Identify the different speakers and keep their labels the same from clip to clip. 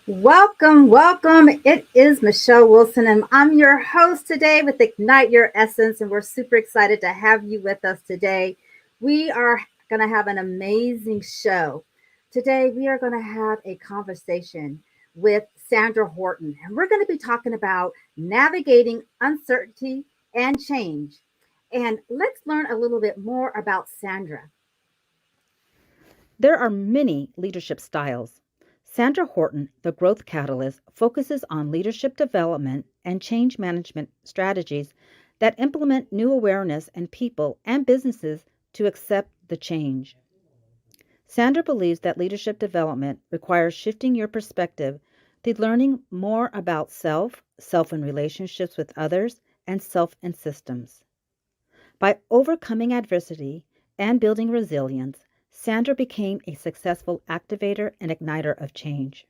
Speaker 1: Welcome, welcome. It is Michelle Wilson, and I'm your host today with Ignite Your Essence. And we're super excited to have you with us today. We are going to have an amazing show. Today, we are going to have a conversation with Sandra Horton, and we're going to be talking about navigating uncertainty and change. And let's learn a little bit more about Sandra.
Speaker 2: There are many leadership styles. Sandra Horton, the growth catalyst, focuses on leadership development and change management strategies that implement new awareness in people and businesses to accept the change. Sandra believes that leadership development requires shifting your perspective to learning more about self in relationships with others, and self in systems. By overcoming adversity and building resilience, Sandra became a successful activator and igniter of change.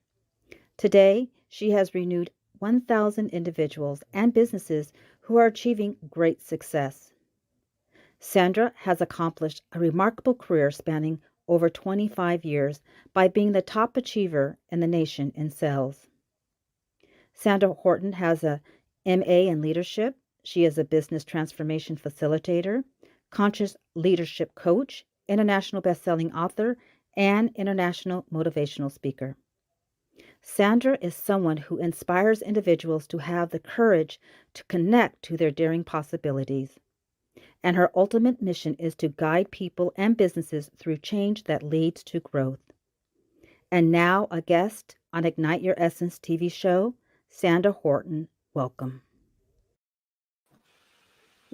Speaker 2: Today, she has renewed 1,000 individuals and businesses who are achieving great success. Sandra has accomplished a remarkable career spanning over 25 years by being the top achiever in the nation in sales. Sandra Horton has a MA in leadership. She is a business transformation facilitator, conscious leadership coach, international best-selling author, and international motivational speaker. Sandra is someone who inspires individuals to have the courage to connect to their daring possibilities. And her ultimate mission is to guide people and businesses through change that leads to growth. And now, a guest on Ignite Your Essence TV show, Sandra Horton. Welcome.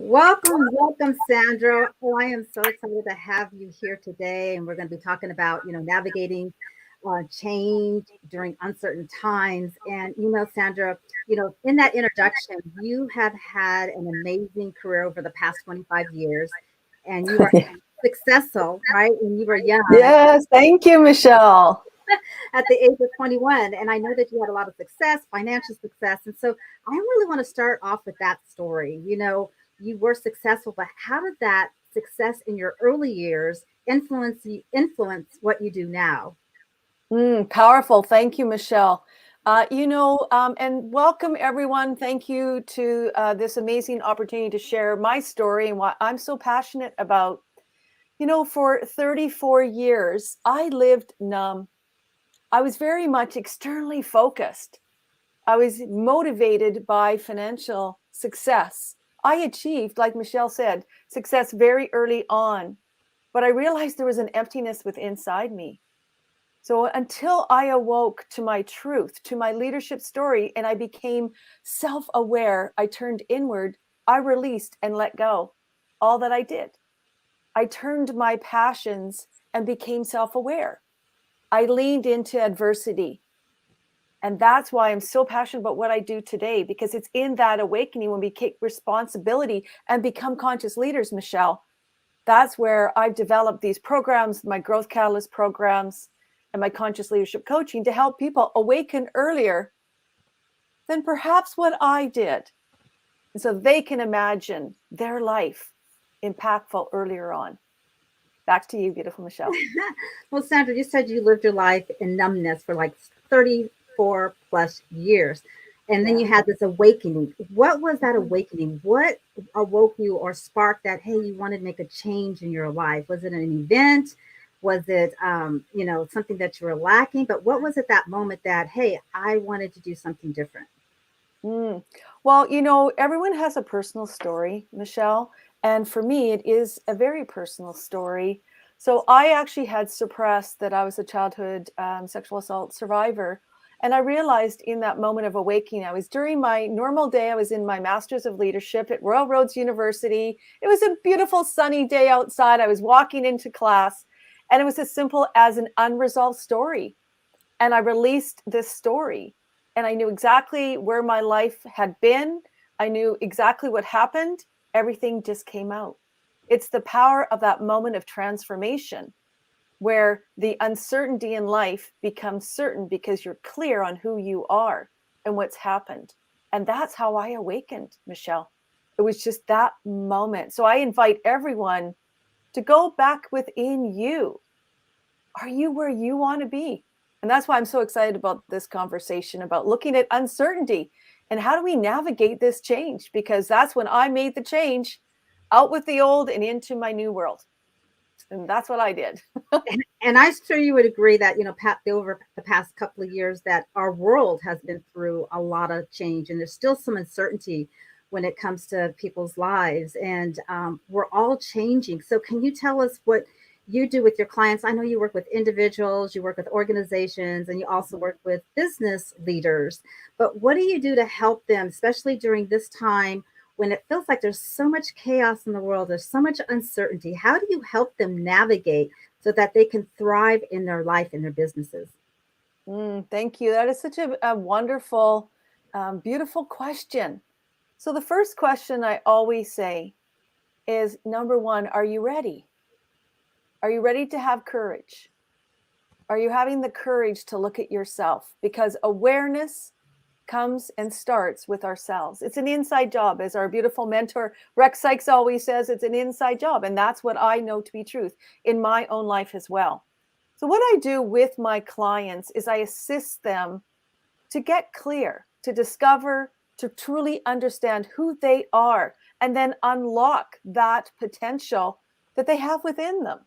Speaker 1: Welcome, welcome, Sandra. Oh, I am so excited to have you here today. And we're going to be talking about, navigating change during uncertain times. And, Sandra, in that introduction, you have had an amazing career over the past 25 years, and you were successful, right? When you were young
Speaker 3: Yes, thank you, Michelle.
Speaker 1: at the age of 21. And I know that you had a lot of success, financial success. And so I really want to start off with that story. You were successful, but how did that success in your early years influence what you do now?
Speaker 3: Powerful. Thank you, Michelle. And welcome everyone. Thank you to this amazing opportunity to share my story and what I'm so passionate about. For 34 years, I lived numb. I was very much externally focused. I was motivated by financial success. I achieved, like Michelle said, success very early on, but I realized there was an emptiness within inside me. So until I awoke to my truth, to my leadership story, and I became self-aware, I turned inward, I released and let go all that I did. I turned my passions and became self-aware. I leaned into adversity. And that's why I'm so passionate about what I do today, because it's in that awakening when we take responsibility and become conscious leaders, Michelle. That's where I've developed these programs, my Growth Catalyst programs, and my conscious leadership coaching to help people awaken earlier than perhaps what I did. And so they can imagine their life impactful earlier on. Back to you, beautiful Michelle.
Speaker 1: Well, Sandra, you said you lived your life in numbness for like 34 plus years. And then you had this awakening. What was that awakening? What awoke you or sparked that, hey, you wanted to make a change in your life? Was it an event? Was it, something that you were lacking? But what was it that moment that, hey, I wanted to do something different?
Speaker 3: Mm. Well, everyone has a personal story, Michelle. And for me, it is a very personal story. So I actually had suppressed that I was a childhood sexual assault survivor. And I realized in that moment of awakening, I was during my normal day, I was in my Master's of Leadership at Royal Roads University. It was a beautiful sunny day outside. I was walking into class, and it was as simple as an unresolved story. And I released this story. And I knew exactly where my life had been. I knew exactly what happened. Everything just came out. It's the power of that moment of transformation where the uncertainty in life becomes certain because you're clear on who you are and what's happened. And that's how I awakened, Michelle. It was just that moment. So I invite everyone to go back within you. Are you where you want to be? And that's why I'm so excited about this conversation about looking at uncertainty and how do we navigate this change? Because that's when I made the change, out with the old and into my new world. And that's what I did.
Speaker 1: And I'm sure you would agree that, Pat, over the past couple of years, that our world has been through a lot of change, and there's still some uncertainty when it comes to people's lives, and we're all changing. So, can you tell us what you do with your clients? I know you work with individuals, you work with organizations, and you also work with business leaders. But what do you do to help them, especially during this time when it feels like there's so much chaos in the world, there's so much uncertainty? How do you help them navigate so that they can thrive in their life and their businesses?
Speaker 3: Thank you. That is such a wonderful, beautiful question. So the first question I always say is, number one, are you ready? Are you ready to have courage? Are you having the courage to look at yourself? Because awareness comes and starts with ourselves. It's an inside job. As our beautiful mentor, Rex Sykes, always says, it's an inside job. And that's what I know to be truth in my own life as well. So what I do with my clients is I assist them to get clear, to discover, to truly understand who they are, and then unlock that potential that they have within them.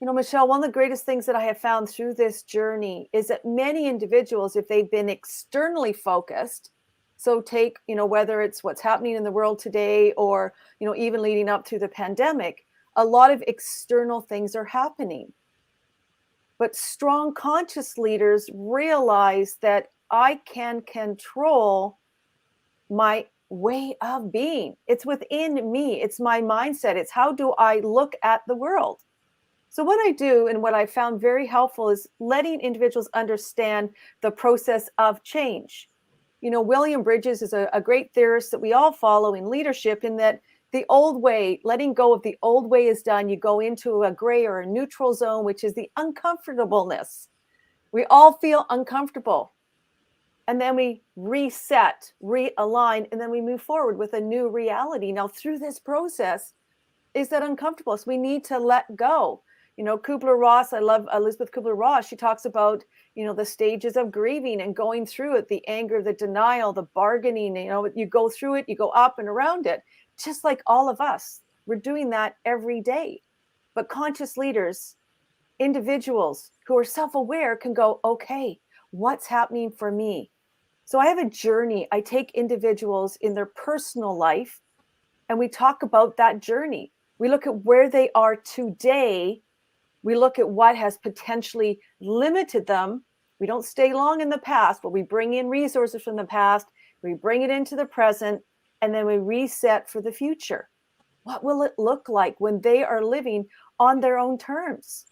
Speaker 3: Michelle, one of the greatest things that I have found through this journey is that many individuals, if they've been externally focused, so take, whether it's what's happening in the world today or, even leading up to the pandemic, a lot of external things are happening. But strong conscious leaders realize that I can control my way of being. It's within me. It's my mindset. It's how do I look at the world? So what I do and what I found very helpful is letting individuals understand the process of change. William Bridges is a great theorist that we all follow in leadership, in that the old way, letting go of the old way is done. You go into a gray or a neutral zone, which is the uncomfortableness. We all feel uncomfortable. And then we reset, realign, and then we move forward with a new reality. Now, through this process is that uncomfortable. So we need to let go. Kubler-Ross, I love Elizabeth Kubler-Ross. She talks about, the stages of grieving and going through it, the anger, the denial, the bargaining, you go through it, you go up and around it, just like all of us. We're doing that every day. But conscious leaders, individuals who are self-aware can go, okay, what's happening for me? So I have a journey. I take individuals in their personal life and we talk about that journey. We look at where they are today. We look at what has potentially limited them. We don't stay long in the past, but we bring in resources from the past. We bring it into the present, and then we reset for the future. What will it look like when they are living on their own terms?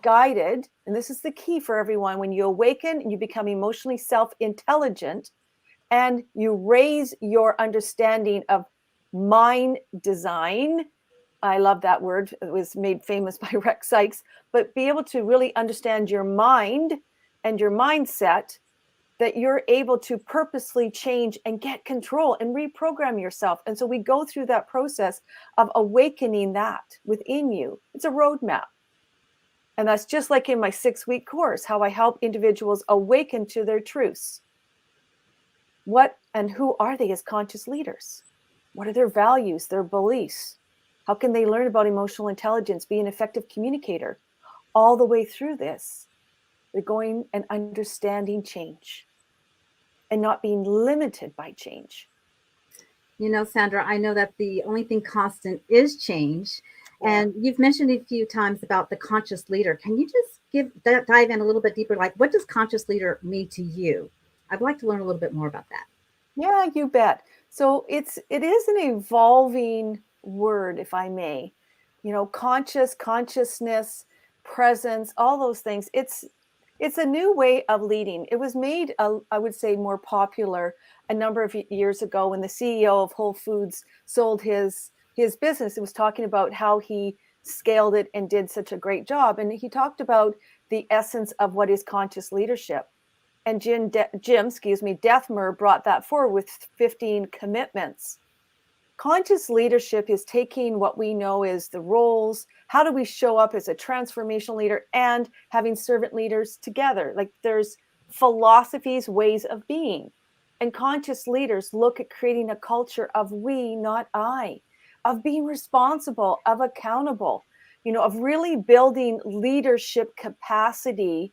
Speaker 3: Guided, and this is the key for everyone, when you awaken and you become emotionally self-intelligent and you raise your understanding of mind design. I love that word. It was made famous by Rex Sykes, but be able to really understand your mind and your mindset, that you're able to purposely change and get control and reprogram yourself. And so we go through that process of awakening that within you. It's a roadmap. And that's just like in my 6-week course, how I help individuals awaken to their truths. What and who are they as conscious leaders? What are their values, their beliefs? How can they learn about emotional intelligence, be an effective communicator? All the way through this, they're going and understanding change and not being limited by change.
Speaker 1: Sandra, I know that the only thing constant is change. Yeah. And you've mentioned a few times about the conscious leader. Can you just dive in a little bit deeper? Like, what does conscious leader mean to you? I'd like to learn a little bit more about that.
Speaker 3: Yeah, you bet. So it is an evolving word, if I may. Consciousness, presence, all those things. It's a new way of leading. It was made, I would say, more popular a number of years ago when the CEO of Whole Foods sold his business. It was talking about how he scaled it and did such a great job. And he talked about the essence of what is conscious leadership. And Jim Dethmer brought that forward with 15 commitments. Conscious leadership is taking what we know is the roles. How do we show up as a transformational leader and having servant leaders together? Like there's philosophies, ways of being. And conscious leaders look at creating a culture of we, not I, of being responsible, of accountable, of really building leadership capacity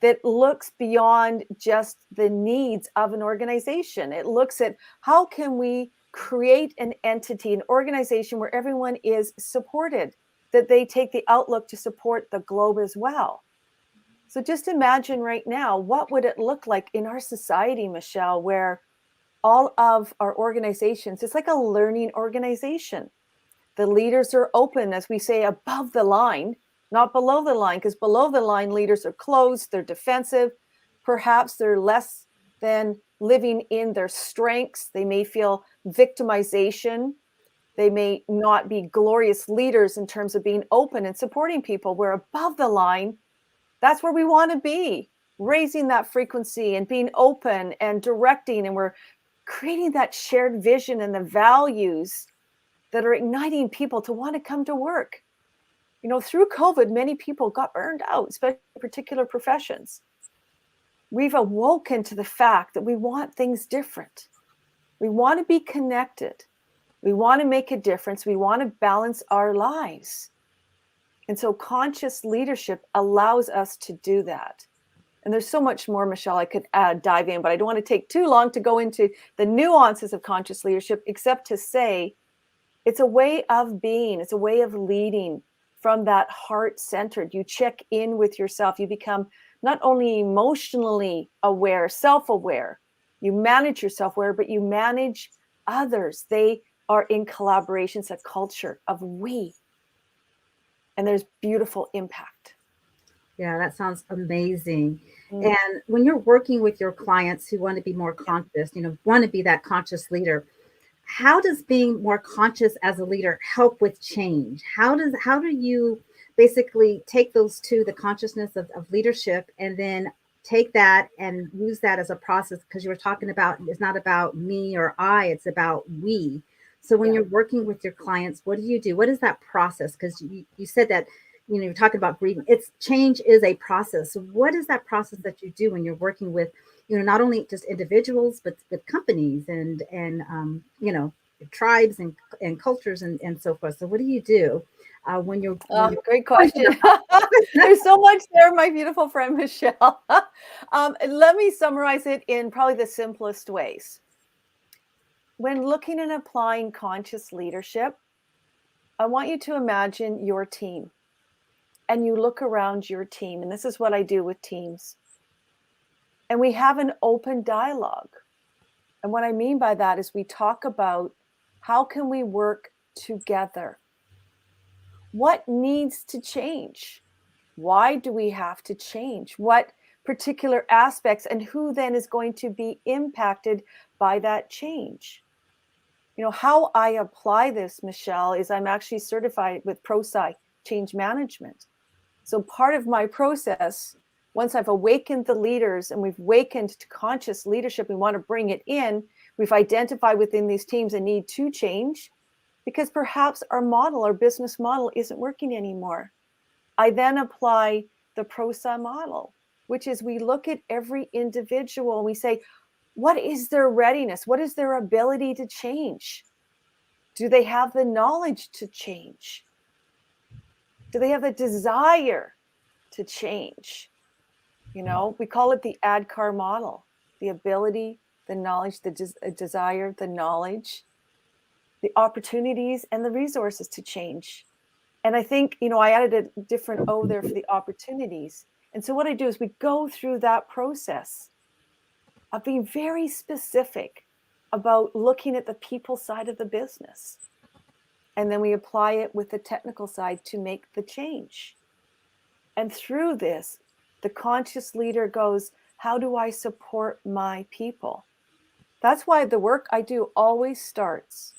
Speaker 3: that looks beyond just the needs of an organization. It looks at how can we create an entity, an organization where everyone is supported, that they take the outlook to support the globe as well. So just imagine right now, what would it look like in our society, Michele, where all of our organizations, it's like a learning organization. The leaders are open, as we say, above the line, not below the line, because below the line, leaders are closed, they're defensive. Perhaps they're less than living in their strengths. They may feel victimization. They may not be glorious leaders in terms of being open and supporting people. Where above the line, that's where we want to be, raising that frequency and being open and directing. And we're creating that shared vision and the values that are igniting people to want to come to work. Through COVID, many people got burned out, especially particular professions. We've awoken to the fact that we want things different. We want to be connected. We want to make a difference. We want to balance our lives. And so conscious leadership allows us to do that. And there's so much more, Michele, I could dive in, but I don't want to take too long to go into the nuances of conscious leadership, except to say it's a way of being. It's a way of leading from that heart-centered. You check in with yourself. You become not only emotionally aware, self-aware, you manage your self-aware, but you manage others. They are in collaboration. It's a culture of we. And there's beautiful impact.
Speaker 1: Yeah, that sounds amazing. And when you're working with your clients who want to be more conscious, want to be that conscious leader, how does being more conscious as a leader help with change? How do you basically take those two, the consciousness of leadership, and then take that and use that as a process? Because you were talking about, it's not about me or I, it's about we. So when you're working with your clients, what do you do? What is that process? Because you said that, you're talking about grieving. Change is a process. So what is that process that you do when you're working with, not only just individuals, but with companies and tribes and cultures and so forth. So what do you do when you're
Speaker 3: great question. There's so much there, my beautiful friend Michele. Let me summarize it in probably the simplest ways. When looking and applying conscious leadership, I want you to imagine your team, and you look around your team, and this is what I do with teams. And we have an open dialogue. And what I mean by that is we talk about how can we work together? What needs to change? Why do we have to change? What particular aspects, and who then is going to be impacted by that change? How I apply this, Michele, is I'm actually certified with PROSCI, change management. So part of my process, once I've awakened the leaders and we've awakened to conscious leadership, we want to bring it in. We've identified within these teams a need to change because perhaps our model, our business model isn't working anymore. I then apply the PROSCI model, which is we look at every individual and we say, what is their readiness? What is their ability to change? Do they have the knowledge to change? Do they have the desire to change? We call it the ADKAR model, the ability, the knowledge, the desire, the knowledge, the opportunities, and the resources to change. And I think, I added a different O there for the opportunities. And so what I do is we go through that process of being very specific about looking at the people side of the business. And then we apply it with the technical side to make the change. And through this, the conscious leader goes, how do I support my people? That's why the work I do always starts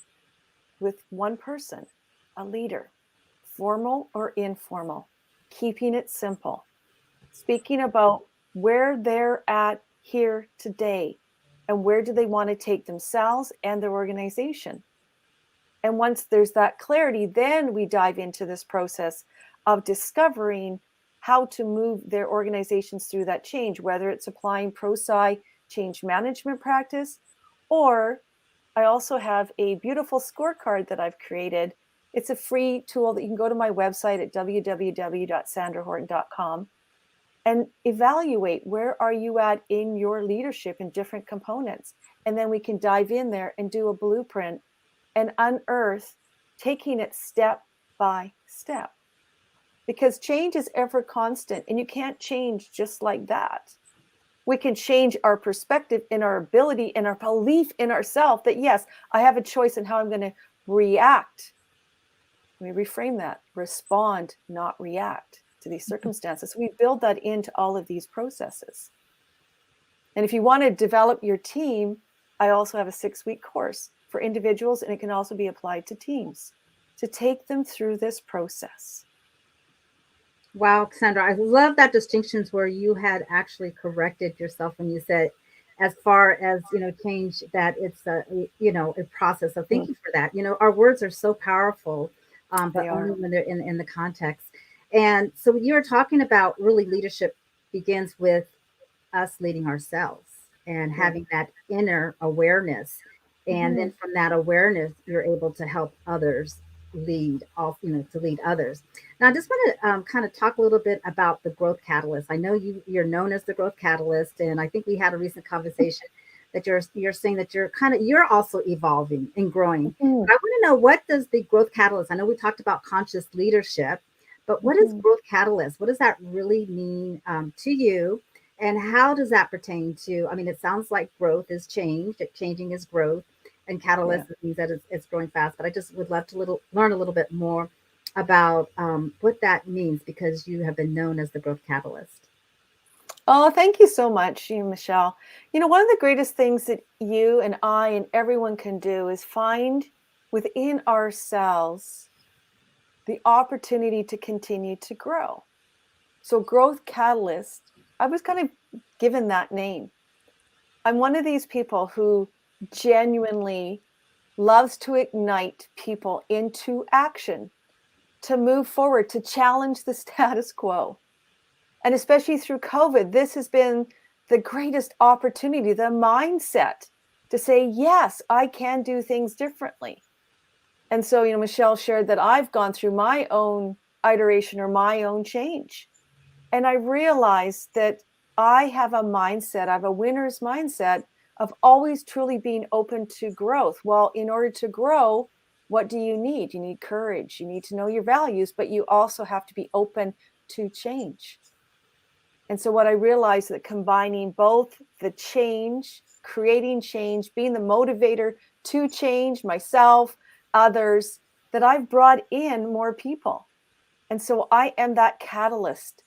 Speaker 3: with one person, a leader, formal or informal, keeping it simple, speaking about where they're at here today and where do they want to take themselves and their organization. And once there's that clarity, then we dive into this process of discovering how to move their organizations through that change, whether it's applying PROSCI change management practice, or I also have a beautiful scorecard that I've created. It's a free tool that you can go to my website at www.sandrahorton.com and evaluate where are you at in your leadership in different components. And then we can dive in there and do a blueprint and unearth, taking it step by step. Because change is ever constant, and you can't change just like that. We can change our perspective and our ability and our belief in ourselves that, yes, I have a choice in how I'm going to react. Let me reframe that. Respond, not react to these circumstances. We build that into all of these processes. And if you want to develop your team, I also have a 6-week course for individuals, and it can also be applied to teams to take them through this process.
Speaker 1: Wow, Sandra, I love that distinctions where you had actually corrected yourself when you said, as far as, change, that it's a process. So thank you for that. Our words are so powerful, but only when they're in the context. And so you're talking about really leadership begins with us leading ourselves and having that inner awareness. And then from that awareness, you're able to help others lead to lead others. Now, I just want to kind of talk a little bit about the growth catalyst. I know you're known as the growth catalyst, and I think we had a recent conversation that you're saying that you're also evolving and growing. But I want to know, what does the growth catalyst? I know we talked about conscious leadership, but what is growth catalyst? What does that really mean to you? And how does that pertain to? I mean, it sounds like growth is change. That changing is growth. And catalyst means that it's growing fast. But I just would love to learn a little bit more about what that means, because you have been known as the growth catalyst.
Speaker 3: Oh, thank you so much, Michelle. One of the greatest things that you and I and everyone can do is find within ourselves the opportunity to continue to grow. So growth catalyst, I was kind of given that name. I'm one of these people who genuinely loves to ignite people into action, to move forward, to challenge the status quo. And especially through COVID, this has been the greatest opportunity, the mindset to say, yes, I can do things differently. And so, Michelle shared that I've gone through my own iteration or my own change. And I realized that I have a mindset, I have a winner's mindset of always truly being open to growth. Well, in order to grow, what do you need? You need courage. You need to know your values, but you also have to be open to change. And so what I realized, that combining both the change, creating change, being the motivator to change myself, others, that I've brought in more people. And so I am that catalyst.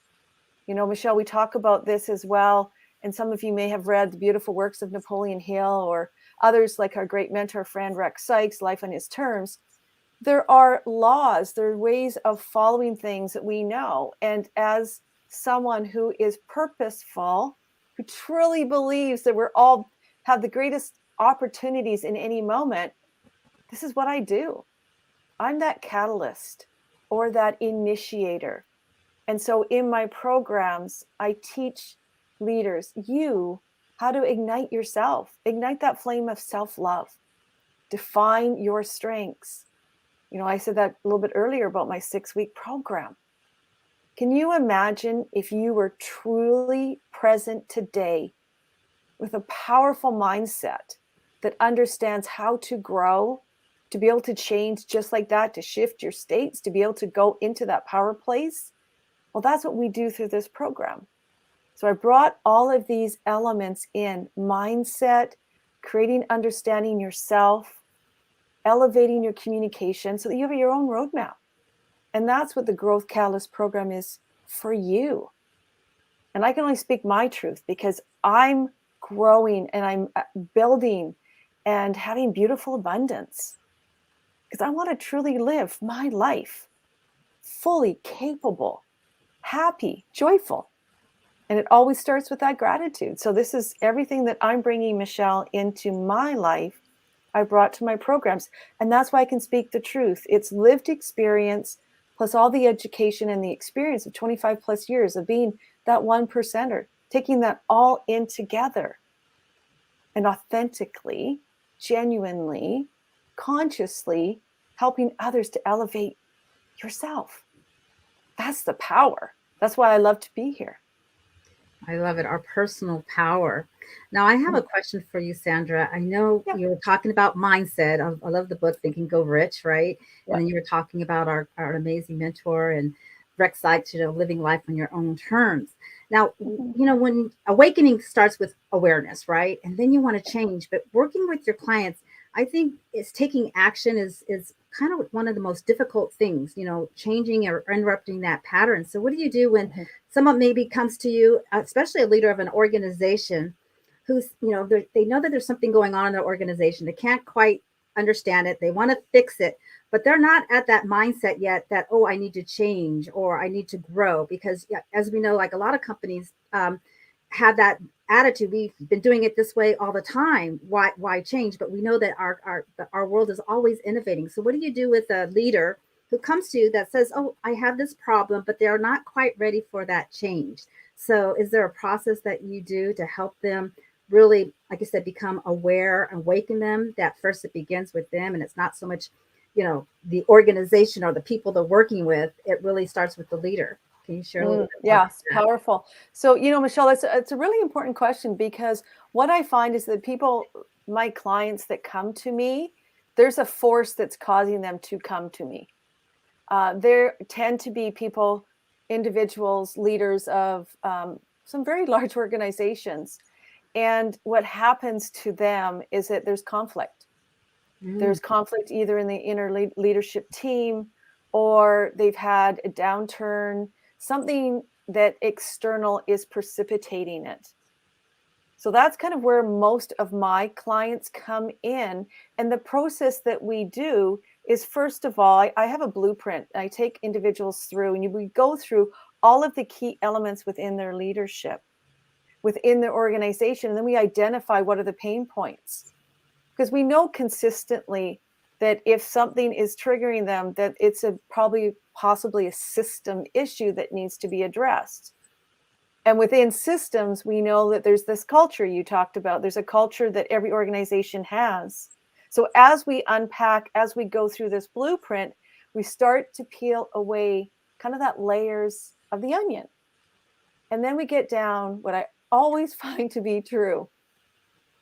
Speaker 3: Michelle, we talk about this as well. And some of you may have read the beautiful works of Napoleon Hill, or others like our great mentor, friend Rex Sykes, Life on His Terms. There are laws, there are ways of following things that we know. And as someone who is purposeful, who truly believes that we're all have the greatest opportunities in any moment, this is what I do. I'm that catalyst or that initiator. And so in my programs, I teach leaders, how to ignite yourself, ignite that flame of self-love, define your strengths. I said that a little bit earlier about my 6-week program. Can you imagine if you were truly present today with a powerful mindset that understands how to grow, to be able to change just like that, to shift your states, to be able to go into that power place? Well, that's what we do through this program. So I brought all of these elements in: mindset, creating, understanding yourself, elevating your communication so that you have your own roadmap. And that's what the Growth Catalyst program is for you. And I can only speak my truth because I'm growing and I'm building and having beautiful abundance, because I want to truly live my life fully capable, happy, joyful. And it always starts with that gratitude. So this is everything that I'm bringing, Michelle, into my life I brought to my programs. And that's why I can speak the truth. It's lived experience plus all the education and the experience of 25 plus years of being that 1%er, taking that all in together and authentically, genuinely, consciously helping others to elevate yourself. That's the power. That's why I love to be here.
Speaker 1: I love it. Our personal power. Now, I have a question for you, Sandra. I know you were talking about mindset. I love the book, Think and Go Rich, right?
Speaker 3: Yeah.
Speaker 1: And then you were talking about our amazing mentor and Rex Sykes, living life on your own terms. Now, when awakening starts with awareness, right? And then you want to change, but working with your clients, I think it's taking action is kind of one of the most difficult things, changing or interrupting that pattern. So what do you do when someone maybe comes to you, especially a leader of an organization who's, they know that there's something going on in their organization. They can't quite understand it. They want to fix it, but they're not at that mindset yet that, oh, I need to change or I need to grow. Because as we know, like a lot of companies have that attitude. We've been doing it this way all the time. Why change? But we know that our world is always innovating. So what do you do with a leader who comes to you that says, oh, I have this problem, but they're not quite ready for that change? So is there a process that you do to help them really, like I said, become aware, awaken them, that first it begins with them, and it's not so much, the organization or the people they're working with, it really starts with the leader. Can you share a little bit?
Speaker 3: Yeah, it's powerful. So, Michelle, it's a really important question, because what I find is that people, my clients that come to me, there's a force that's causing them to come to me. There tend to be people, individuals, leaders of some very large organizations. And what happens to them is that there's conflict. There's conflict either in the inner leadership team, or they've had a downturn, something that external is precipitating it. So that's kind of where most of my clients come in. And the process that we do is, first of all, I have a blueprint. I take individuals through, and we go through all of the key elements within their leadership, within their organization. And then we identify what are the pain points. Because we know consistently that if something is triggering them, that it's possibly a system issue that needs to be addressed. And within systems, we know that there's this culture you talked about. There's a culture that every organization has. So as we unpack, as we go through this blueprint, we start to peel away kind of that layers of the onion. And then we get down what I always find to be true.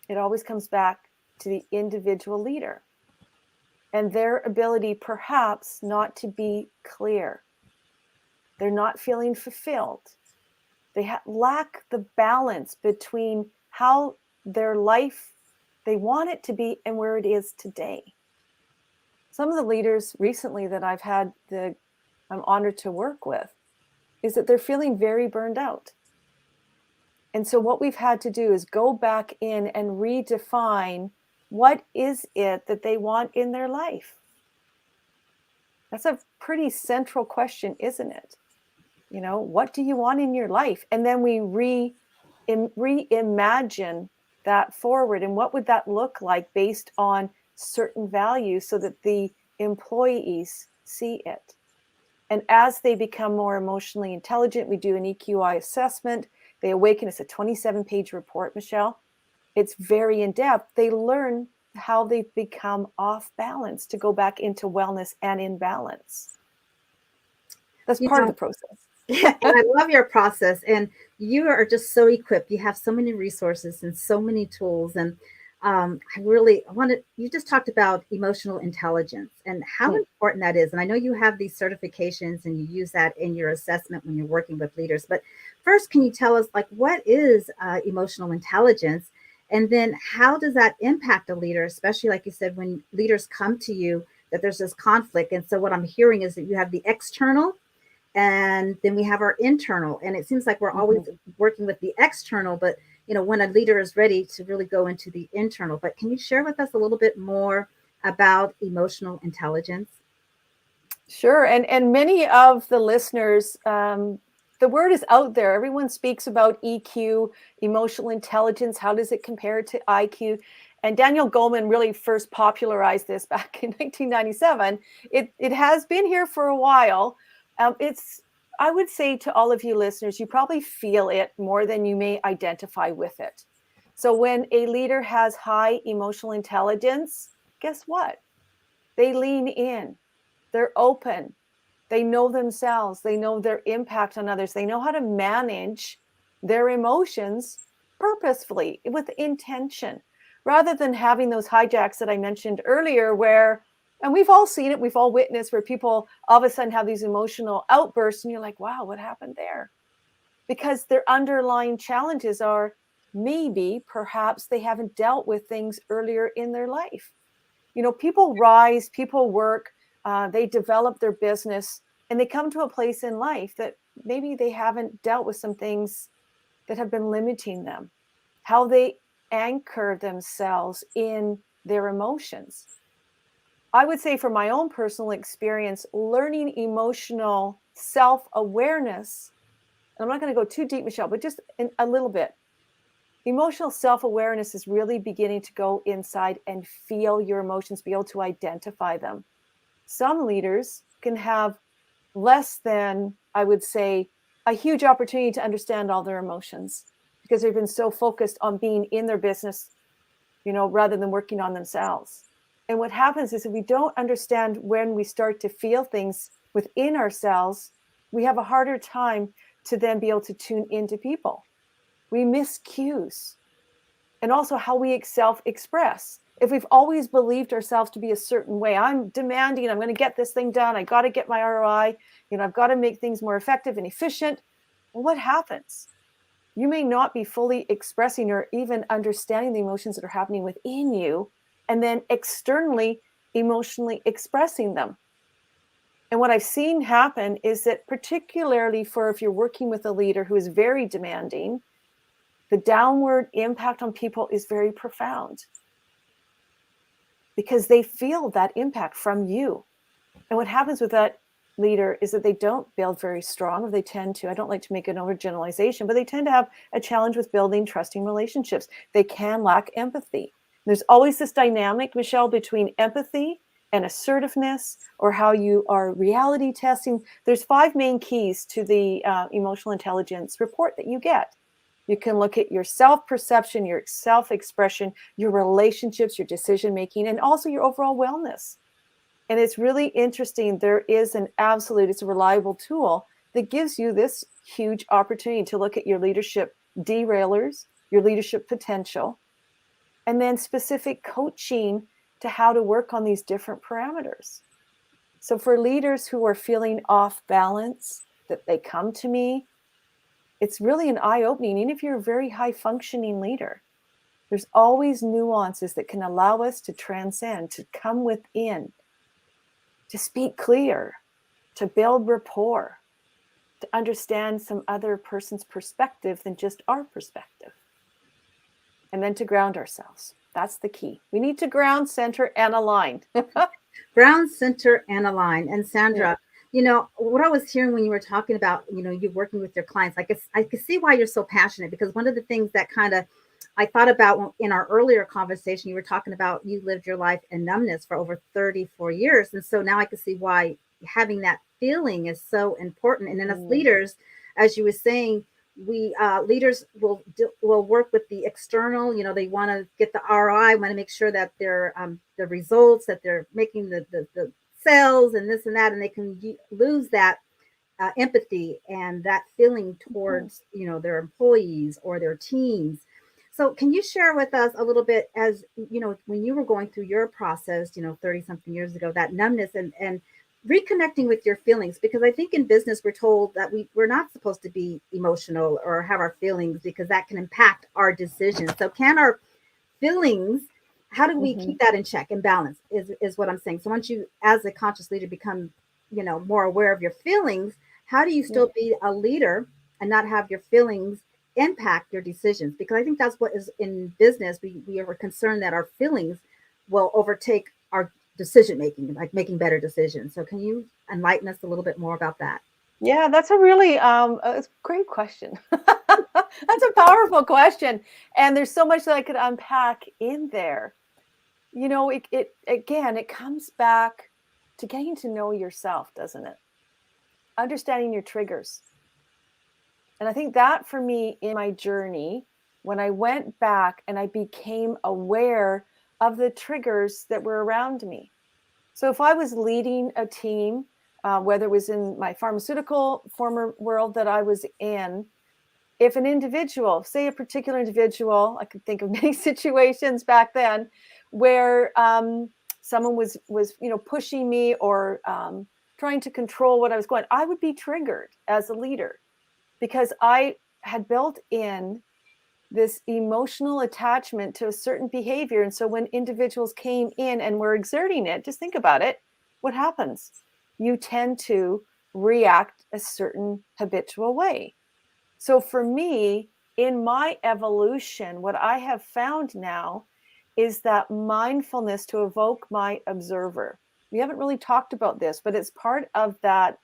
Speaker 3: It always comes back to the individual leader and their ability perhaps not to be clear. They're not feeling fulfilled. They lack the balance between how their life, they want it to be, and where it is today. Some of the leaders recently that I've had I'm honored to work with is that they're feeling very burned out. And so what we've had to do is go back in and redefine what is it that they want in their life. That's a pretty central question, isn't it? What do you want in your life? And then we reimagine that forward. And what would that look like based on certain values so that the employees see it? And as they become more emotionally intelligent, we do an EQI assessment. They awaken. It's a 27-page report, Michelle. It's very in-depth. They learn how they've become off balance to go back into wellness and in balance. That's part of the process.
Speaker 1: Yeah, and I love your process, and you are just so equipped. You have so many resources and so many tools, and you just talked about emotional intelligence and how important that is. And I know you have these certifications and you use that in your assessment when you're working with leaders. But first, can you tell us, what is emotional intelligence? And then how does that impact a leader, especially, like you said, when leaders come to you, that there's this conflict. And so what I'm hearing is that you have the external, and then we have our internal. And it seems like we're always working with the external, but when a leader is ready to really go into the internal. But can you share with us a little bit more about emotional intelligence?
Speaker 3: Sure. And many of the listeners, the word is out there. Everyone speaks about EQ, emotional intelligence. How does it compare to IQ? and Daniel Goleman really first popularized this back in 1997. It has been here for a while. I would say to all of you listeners, you probably feel it more than you may identify with it. So when a leader has high emotional intelligence, guess what? They lean in, they're open, they know themselves, they know their impact on others, they know how to manage their emotions purposefully with intention, rather than having those hijacks that I mentioned earlier where, and we've all seen it, we've all witnessed where people all of a sudden have these emotional outbursts and you're like, wow, what happened there? Because their underlying challenges are maybe, perhaps they haven't dealt with things earlier in their life. You know, people rise, people work, they develop their business, and they come to a place in life that maybe they haven't dealt with some things that have been limiting them, how they anchor themselves in their emotions. I would say from my own personal experience, learning emotional self-awareness, and I'm not going to go too deep, Michelle, but just a little bit. Emotional self-awareness is really beginning to go inside and feel your emotions, be able to identify them. Some leaders can have less than, I would say, a huge opportunity to understand all their emotions because they've been so focused on being in their business, you know, rather than working on themselves. And what happens is if we don't understand when we start to feel things within ourselves, we have a harder time to then be able to tune into people. We miss cues. And also how we self-express. If we've always believed ourselves to be a certain way, I'm demanding, I'm going to get this thing done, I got to get my ROI, you know, I've got to make things more effective and efficient. Well, what happens? You may not be fully expressing or even understanding the emotions that are happening within you, and then externally, emotionally expressing them. And what I've seen happen is that particularly for if you're working with a leader who is very demanding, the downward impact on people is very profound because they feel that impact from you. And what happens with that leader is that they don't build very strong, or they tend to, I don't like to make an overgeneralization, but they tend to have a challenge with building trusting relationships. They can lack empathy. There's always this dynamic, Michelle, between empathy and assertiveness, or how you are reality testing. There's 5 main keys to the emotional intelligence report that you get. You can look at your self-perception, your self-expression, your relationships, your decision-making, and also your overall wellness. And it's really interesting. There is it's a reliable tool that gives you this huge opportunity to look at your leadership derailers, your leadership potential, and then specific coaching to how to work on these different parameters. So for leaders who are feeling off balance, that they come to me, it's really an eye-opening. Even if you're a very high-functioning leader, there's always nuances that can allow us to transcend, to come within, to speak clear, to build rapport, to understand some other person's perspective than just our perspective, and then to ground ourselves. That's the key. We need to ground, center, and align.
Speaker 1: Ground, center, and align. And Sandra, you know, what I was hearing when you were talking about, you know, you working with your clients, I could see why you're so passionate, because one of the things that kind of I thought about in our earlier conversation, you were talking about you lived your life in numbness for over 34 years. And so now I can see why having that feeling is so important. And then as leaders, as you were saying, we leaders will work with the external, you know, they want to get the ROI, want to make sure that they're the results, that they're making the sales and this and that, and they can lose that empathy and that feeling towards, you know, their employees or their teams. So can you share with us a little bit, as you know, when you were going through your process, you know, 30 something years ago, that numbness and reconnecting with your feelings? Because I think in business, we're told that we're not supposed to be emotional or have our feelings, because that can impact our decisions. So can our feelings, how do we keep that in check and balance is what I'm saying. So once you, as a conscious leader, become, you know, more aware of your feelings, how do you still be a leader and not have your feelings impact your decisions? Because I think that's what is in business. We are concerned that our feelings will overtake our decision making, like making better decisions. So can you enlighten us a little bit more about that?
Speaker 3: Yeah, that's a really it's a great question. That's a powerful question. And there's so much that I could unpack in there. it comes back to getting to know yourself, doesn't it? Understanding your triggers. And I think that for me in my journey, when I went back and I became aware of the triggers that were around me. So if I was leading a team, whether it was in my pharmaceutical former world that I was in, if an individual, say a particular individual, I could think of many situations back then where someone was pushing me or trying to control what I was going, I would be triggered as a leader because I had built in this emotional attachment to a certain behavior. And so when individuals came in and were exerting it, just think about it, what happens? You tend to react a certain habitual way. So for me, in my evolution, what I have found now is that mindfulness to evoke my observer. We haven't really talked about this, but it's part of that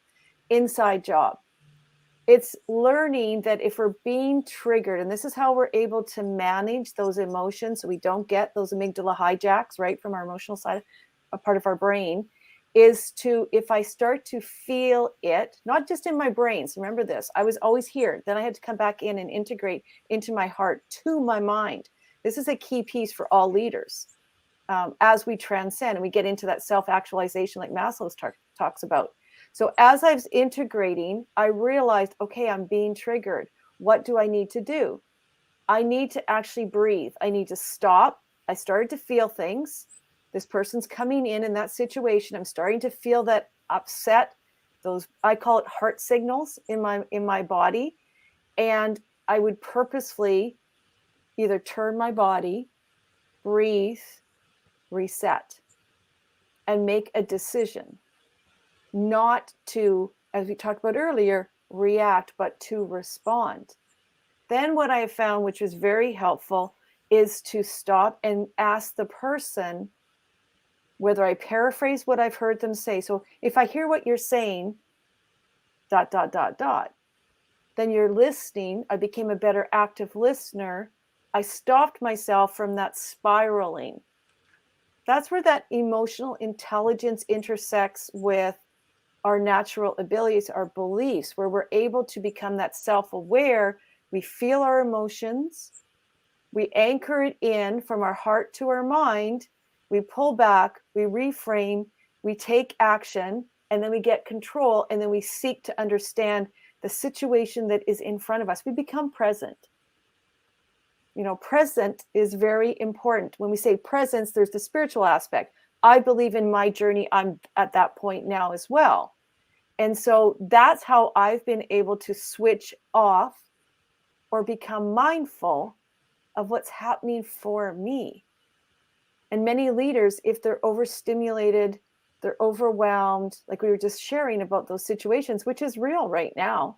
Speaker 3: inside job. It's learning that if we're being triggered, and this is how we're able to manage those emotions so we don't get those amygdala hijacks, right, from our emotional side, a part of our brain, is to, if I start to feel it, not just in my brain, so remember this, I was always here, then I had to come back in and integrate into my heart, to my mind. This is a key piece for all leaders. As we transcend and we get into that self-actualization like Maslow talks about. So as I was integrating, I realized, okay, I'm being triggered. What do I need to do? I need to actually breathe. I need to stop. I started to feel things. This person's coming in that situation. I'm starting to feel that upset, those, I call it heart signals in my body. And I would purposefully either turn my body, breathe, reset, and make a decision. Not to, as we talked about earlier, react, but to respond. Then what I have found, which is very helpful, is to stop and ask the person whether I paraphrase what I've heard them say. So if I hear what you're saying, ... then you're listening. I became a better active listener. I stopped myself from that spiraling. That's where that emotional intelligence intersects with our natural abilities, our beliefs, where we're able to become that self-aware. We feel our emotions. We anchor it in from our heart to our mind. We pull back, we reframe, we take action, and then we get control, and then we seek to understand the situation that is in front of us. We become present. Present is very important. When we say presence, there's the spiritual aspect. I believe in my journey, I'm at that point now as well. And so that's how I've been able to switch off or become mindful of what's happening for me. And many leaders, if they're overstimulated, they're overwhelmed, like we were just sharing about those situations, which is real right now.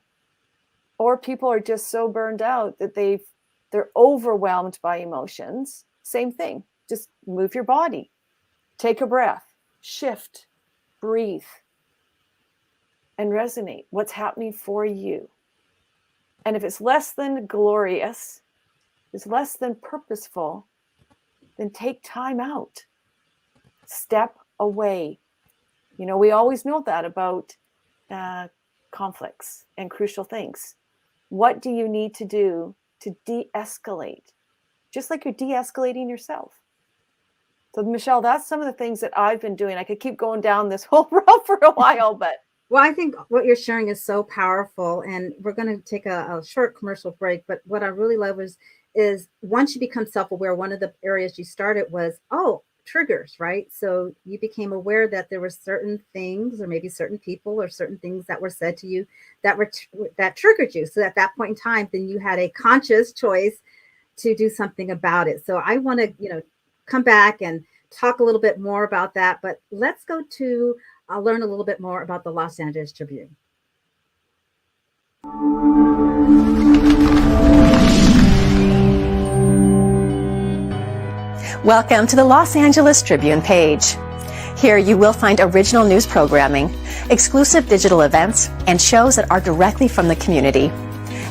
Speaker 3: Or people are just so burned out that they're overwhelmed by emotions. Same thing. Just move your body. Take a breath. Shift. Breathe. And resonate. What's happening for you? And if it's less than glorious, it's less than purposeful, then take time out. Step away. We always know that about conflicts and crucial things. What do you need to do to de-escalate? Just like you're de-escalating yourself. So Michele, that's some of the things that I've been doing. I could keep going down this whole road for a while, but.
Speaker 1: Well, I think what you're sharing is so powerful, and we're going to take a short commercial break. But what I really love is once you become self-aware, one of the areas you started was, triggers, right? So you became aware that there were certain things or maybe certain people or certain things that were said to you that triggered you. So at that point in time, then you had a conscious choice to do something about it. So I want to, come back and talk a little bit more about that, but let's go to learn a little bit more about the Los Angeles Tribune.
Speaker 4: Welcome to the Los Angeles Tribune page. Here you will find original news programming, exclusive digital events, and shows that are directly from the community.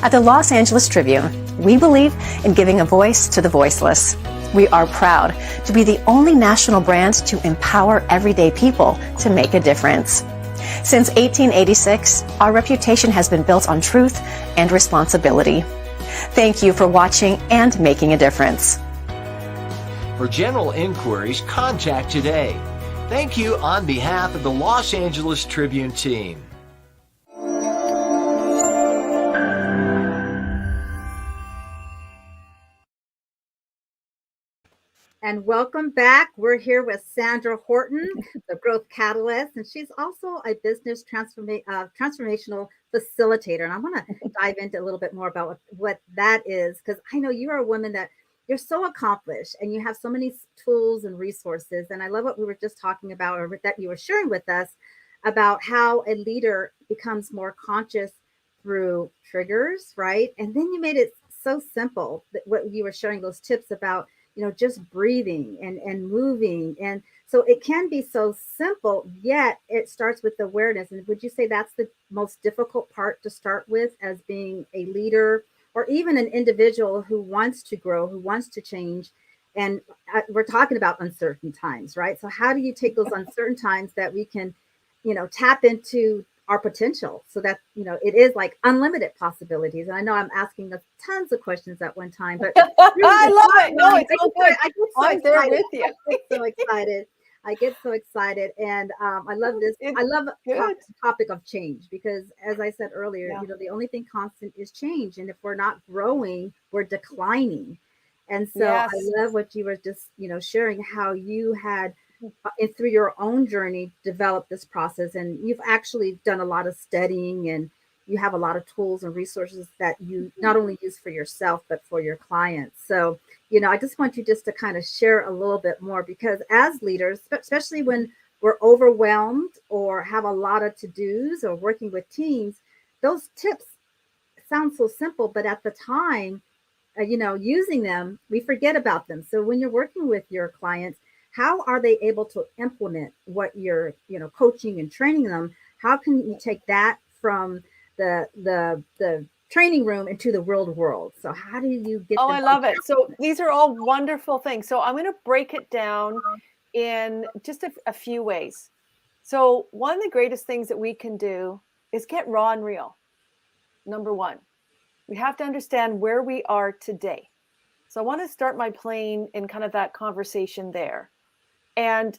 Speaker 4: At the Los Angeles Tribune, we believe in giving a voice to the voiceless. We are proud to be the only national brand to empower everyday people to make a difference. Since 1886, our reputation has been built on truth and responsibility. Thank you for watching and making a difference.
Speaker 5: For general inquiries, contact today. Thank you on behalf of the Los Angeles Tribune team.
Speaker 1: And welcome back. We're here with Sandra Horton, the Growth Catalyst, and she's also a business transformational facilitator. And I want to dive into a little bit more about what that is, because I know you are a woman that you're so accomplished and you have so many tools and resources. And I love what we were just talking about, or that you were sharing with us about how a leader becomes more conscious through triggers, right? And then you made it so simple, that what you were sharing, those tips about, just breathing and moving. And so it can be so simple, yet it starts with awareness. And would you say that's the most difficult part to start with as being a leader, or even an individual who wants to grow, who wants to change? And we're talking about uncertain times, right? So how do you take those uncertain times that we can, tap into our potential, so that, it is like unlimited possibilities? And I know I'm asking tons of questions at one time, but
Speaker 3: I love it. No, it's so good. I'm there with you.
Speaker 1: I get so excited. And I love this. I love the topic of change, because as I said earlier, the only thing constant is change. And if we're not growing, we're declining. And so I love what you were just, sharing, how you had through your own journey developed this process. And you've actually done a lot of studying, and you have a lot of tools and resources that you not only use for yourself, but for your clients. So, I just want you just to kind of share a little bit more, because as leaders, especially when we're overwhelmed or have a lot of to-dos or working with teams, those tips sound so simple, but at the time, using them, we forget about them. So when you're working with your clients, how are they able to implement what you're, coaching and training them? How can you take that from the training room into the real world? So how do you get?
Speaker 3: Oh, I love it. So these are all wonderful things. So I'm going to break it down in just a few ways. So one of the greatest things that we can do is get raw and real. Number one, we have to understand where we are today. So I want to start my plane in kind of that conversation there. And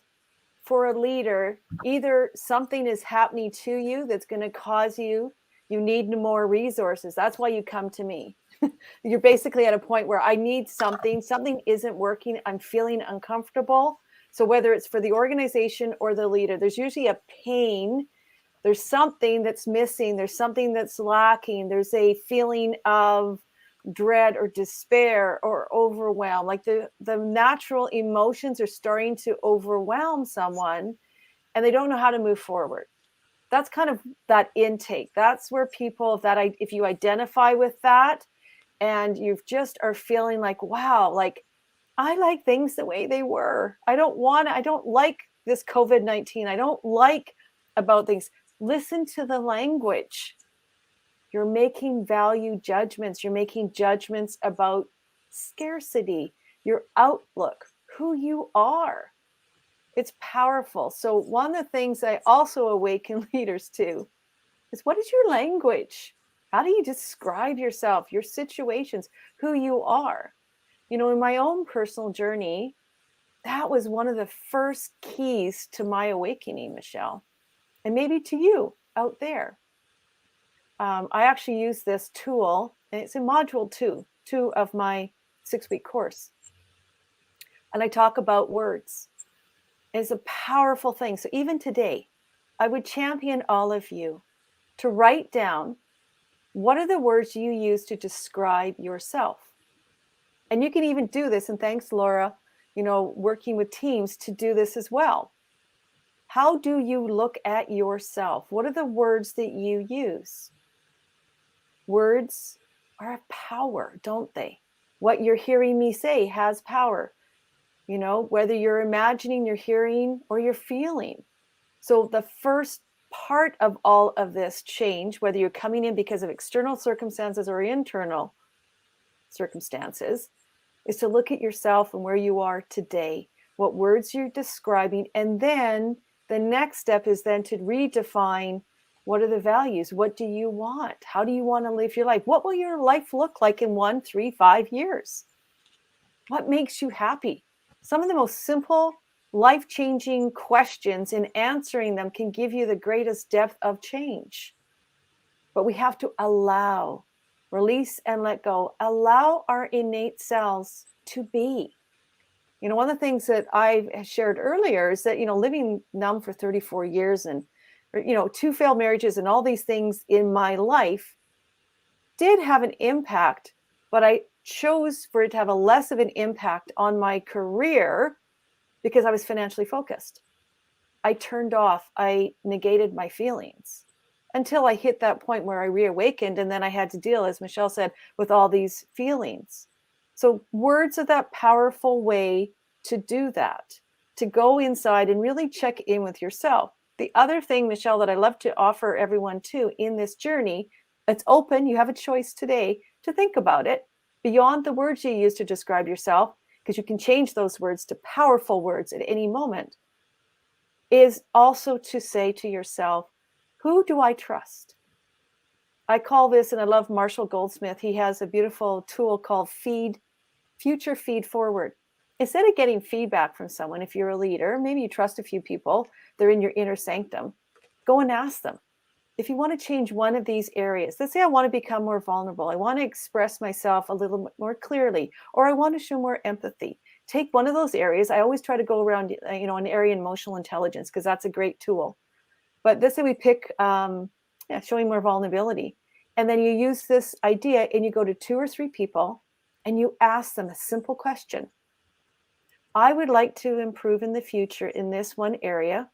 Speaker 3: for a leader, either something is happening to you that's going to cause you need more resources. That's why you come to me. You're basically at a point where I need something isn't working. I'm feeling uncomfortable. So whether it's for the organization or the leader, there's usually a pain. There's something that's missing. There's something that's lacking. There's a feeling of dread or despair or overwhelm. Like the natural emotions are starting to overwhelm someone, and they don't know how to move forward. That's kind of that intake. That's where people if you identify with that, and you just are feeling like, wow, like I like things the way they were. I don't like this COVID-19. I don't like about things. Listen to the language. You're making value judgments. You're making judgments about scarcity, your outlook, who you are. It's powerful. So one of the things I also awaken leaders to is, what is your language? How do you describe yourself, your situations, who you are? In my own personal journey, that was one of the first keys to my awakening, Michelle, and maybe to you out there. I actually use this tool, and it's in module two of my 6-week course. And I talk about words. It's a powerful thing. So even today, I would champion all of you to write down, what are the words you use to describe yourself? And you can even do this, and thanks, Laura, working with teams to do this as well. How do you look at yourself? What are the words that you use? Words are a power, don't they? What you're hearing me say has power, whether you're imagining, you're hearing, or you're feeling. So the first part of all of this change, whether you're coming in because of external circumstances or internal circumstances, is to look at yourself and where you are today, what words you're describing. And then the next step is then to redefine, what are the values? What do you want? How do you want to live your life? What will your life look like in 1, 3, 5 years? What makes you happy? Some of the most simple, life-changing questions, in answering them can give you the greatest depth of change. But we have to allow, release and let go, allow our innate selves to be. One of the things that I shared earlier is that, living numb for 34 years and, 2 failed marriages and all these things in my life did have an impact, but I chose for it to have a less of an impact on my career because I was financially focused. I turned off, I negated my feelings until I hit that point where I reawakened. And then I had to deal, as Michele said, with all these feelings. So words are that powerful way to do that, to go inside and really check in with yourself. The other thing, Michele, that I love to offer everyone too in this journey, it's open. You have a choice today to think about it beyond the words you use to describe yourself, because you can change those words to powerful words at any moment, is also to say to yourself, who do I trust? I call this, and I love Marshall Goldsmith, he has a beautiful tool called Future Feed Forward. Instead of getting feedback from someone, if you're a leader, maybe you trust a few people, they're in your inner sanctum, go and ask them. If you want to change one of these areas, let's say I want to become more vulnerable, I want to express myself a little more clearly, or I want to show more empathy. Take one of those areas. I always try to go around, an area in emotional intelligence, because that's a great tool. But let's say we pick showing more vulnerability. And then you use this idea and you go to 2 or 3 people and you ask them a simple question. I would like to improve in the future in this one area,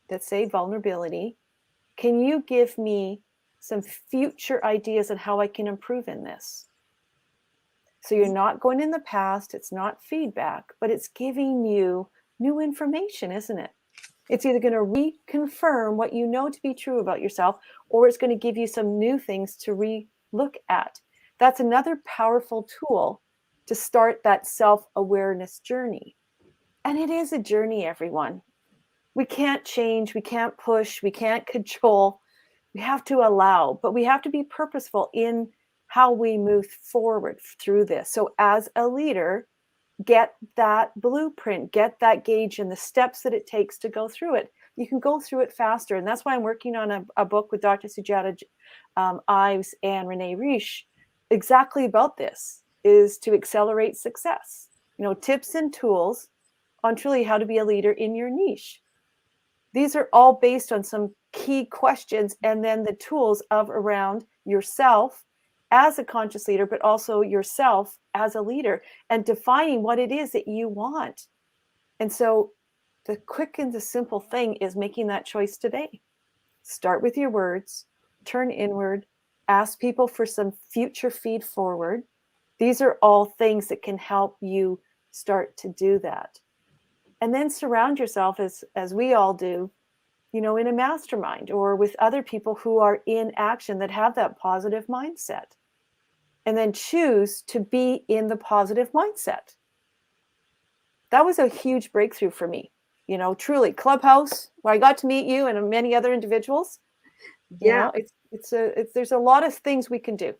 Speaker 3: let's say vulnerability. Can you give me some future ideas on how I can improve in this? So you're not going in the past, it's not feedback, but it's giving you new information, isn't it? It's either going to reconfirm what you know to be true about yourself, or it's going to give you some new things to re-look at. That's another powerful tool to start that self-awareness journey. And it is a journey, everyone. We can't change, we can't push, we can't control. We have to allow, but we have to be purposeful in how we move forward through this. So as a leader, get that blueprint, get that gauge and the steps that it takes to go through it. You can go through it faster. And that's why I'm working on a book with Dr. Sujata Ives and Renee Risch exactly about this, is to accelerate success. Tips and tools on truly how to be a leader in your niche. These are all based on some key questions, and then the tools of around yourself as a conscious leader, but also yourself as a leader, and defining what it is that you want. And so the quick and the simple thing is making that choice today. Start with your words, turn inward, ask people for some future feed forward. These are all things that can help you start to do that. And then surround yourself, as we all do, in a mastermind or with other people who are in action that have that positive mindset. And then choose to be in the positive mindset. That was a huge breakthrough for me. Truly, Clubhouse, where I got to meet you and many other individuals.
Speaker 1: Yeah,
Speaker 3: there's a lot of things we can do.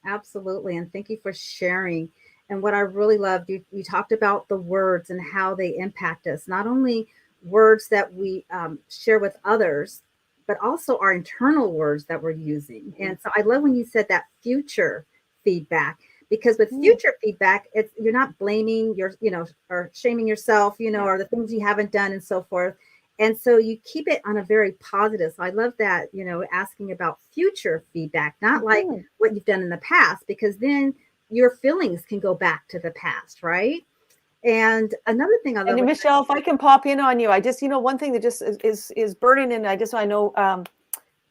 Speaker 1: absolutely. And thank you for sharing. And what I really loved, you talked about the words and how they impact us, not only words that we share with others, but also our internal words that we're using. Mm-hmm. And so I love when you said that future feedback, because with future feedback, you're not blaming or shaming yourself, or the things you haven't done and so forth. And so you keep it on a very positive. So I love that, asking about future feedback, not like what you've done in the past, because then your feelings can go back to the past, right? And another thing I love.
Speaker 3: And Michele, if I can pop in on you, I just, one thing that just is burning, and I know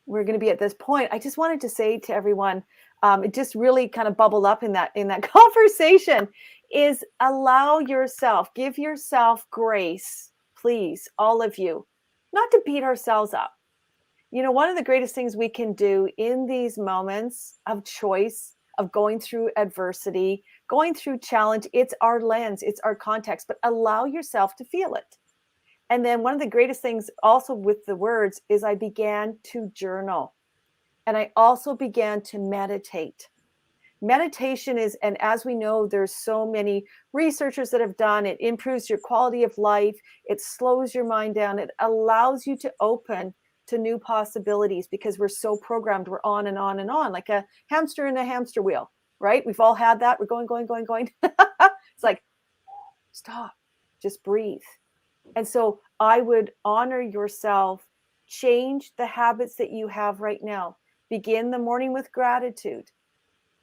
Speaker 3: we're going to be at this point. I just wanted to say to everyone, it just really kind of bubbled up in that conversation, is allow yourself, give yourself grace, please, all of you, not to beat ourselves up. One of the greatest things we can do in these moments of choice of going through adversity, going through challenge. It's our lens, it's our context, but allow yourself to feel it. And then one of the greatest things also with the words is I began to journal, and I also began to meditate. Meditation is, and as we know, there's so many researchers that have done it, improves your quality of life. It slows your mind down. It allows you to open to new possibilities because we're so programmed. We're on and on and on, like a hamster in a hamster wheel, right? We've all had that. We're going, going, going, going. It's like, stop, just breathe. And so I would honor yourself, change the habits that you have right now. Begin the morning with gratitude.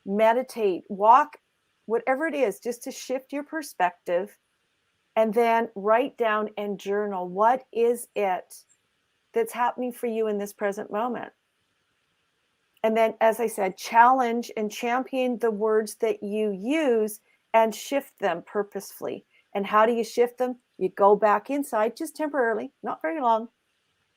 Speaker 3: Meditate, walk, whatever it is, just to shift your perspective, and then write down and journal. What is it that's happening for you in this present moment? And then, as I said, challenge and champion the words that you use and shift them purposefully. And how do you shift them? You go back inside, just temporarily, not very long.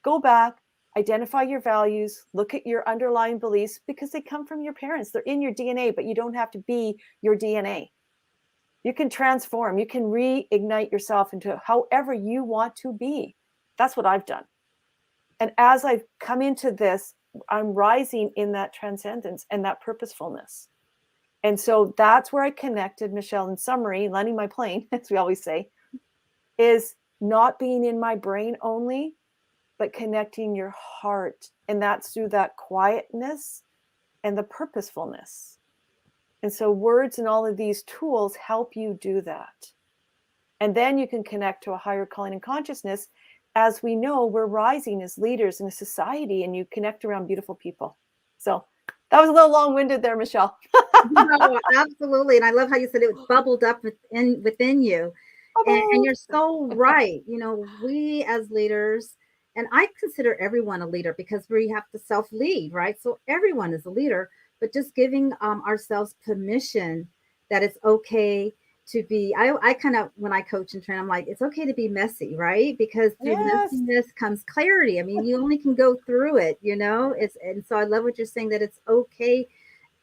Speaker 3: Go back, identify your values, look at your underlying beliefs, because they come from your parents. They're in your DNA, but you don't have to be your DNA. You can transform. You can reignite yourself into however you want to be. That's what I've done. And as I've come into this, I'm rising in that transcendence and that purposefulness. And so that's where I connected, Michele, in summary, landing my plane, as we always say, is not being in my brain only, but connecting your heart. And that's through that quietness and the purposefulness. And so words and all of these tools help you do that. And then you can connect to a higher calling and consciousness. As we know, we're rising as leaders in a society, and you connect around beautiful people. So that was a little long-winded there, Michele.
Speaker 1: No, absolutely. And I love how you said it bubbled up within you. And you're so right. You know, we as leaders, and I consider everyone a leader because we have to self-lead, right? So everyone is a leader, but just giving ourselves permission that it's okay to be, I kind of, when I coach and train, I'm like, it's okay to be messy, right? Because through messiness comes clarity. I mean, you only can go through it, you know? And so I love what you're saying, that it's okay.